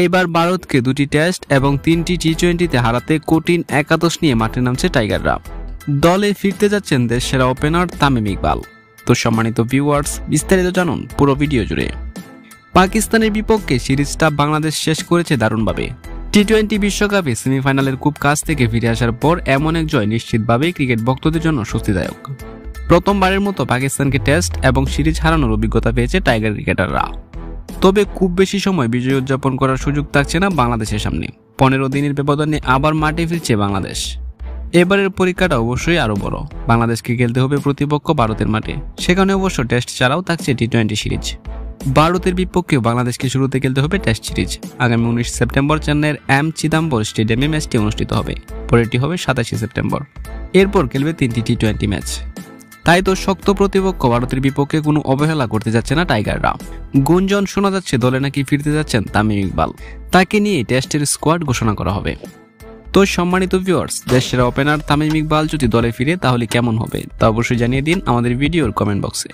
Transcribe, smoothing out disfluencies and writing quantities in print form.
এইবার ভারতকে 2টি টেস্ট এবং 3টি টি20তে হারাতে কঠিন একাদশ নিয়ে মাঠে নামছে টাইগাররা। দলে ফিরতে যাচ্ছেন দেশ সেরা ওপেনার তামিম ইকবাল। তো সম্মানিত ভিউয়ার্স, বিস্তারিত জানুন পুরো ভিডিও জুড়ে। পাকিস্তানের বিপক্ষে সিরিজটা বাংলাদেশ শেষ করেছে দারুণভাবে। টি20 বিশ্বকাপে সেমিফাইনালের খুব কাছ থেকে ফিরে আসার পর এমন এক জয় নিশ্চিতভাবেই ক্রিকেট ভক্তদের জন্য স্বস্তিদায়ক। প্রথমবারের মতো পাকিস্তানকে টেস্ট এবং সিরিজ হারানোর অভিজ্ঞতা পেয়েছে টাইগার ক্রিকেটাররা। তবে খুব বেশি সময় বিজয় উদযাপন করার সুযোগ থাকছে না বাংলাদেশের সামনে। 15 দিনের ব্যবধানে আবার মাঠে ফিরছে বাংলাদেশ। এবারের পরীক্ষাটা অবশ্যই আরো বড়। বাংলাদেশকে খেলতে হবে প্রতিপক্ষ ভারতের মাঠে। সেখানে অবশ্য টেস্ট ছাড়াও থাকছে টি20 সিরিজ। ভারতের বিপক্ষেও বাংলাদেশকে শুরুতে খেলতে হবে টেস্ট সিরিজ। আগামী 19 সেপ্টেম্বর চেন্নাইয়ের এম চিদাম্বর স্টেডিয়ামে ম্যাচটি অনুষ্ঠিত হবে। পরেরটি হবে 27 সেপ্টেম্বর। এরপর খেলবে 3টি টি20 ম্যাচ। তাই তো শক্ত প্রতিপক্ষ ভারতের বিপক্ষে কোনো অবহেলা করতে যাচ্ছে না টাইগাররা। গুঞ্জন শোনা যাচ্ছে দলে নাকি ফিরতে যাচ্ছেন তামিম ইকবাল। তাকে নিয়ে টেস্টের স্কোয়াড ঘোষণা করা হবে। তো সম্মানিত ভিউয়ার্স, দেশের ওপেনার তামিম ইকবাল যদি দলে ফিরে তাহলে কেমন হবে তা অবশ্যই জানিয়ে দিন আমাদের ভিডিওর কমেন্ট বক্সে।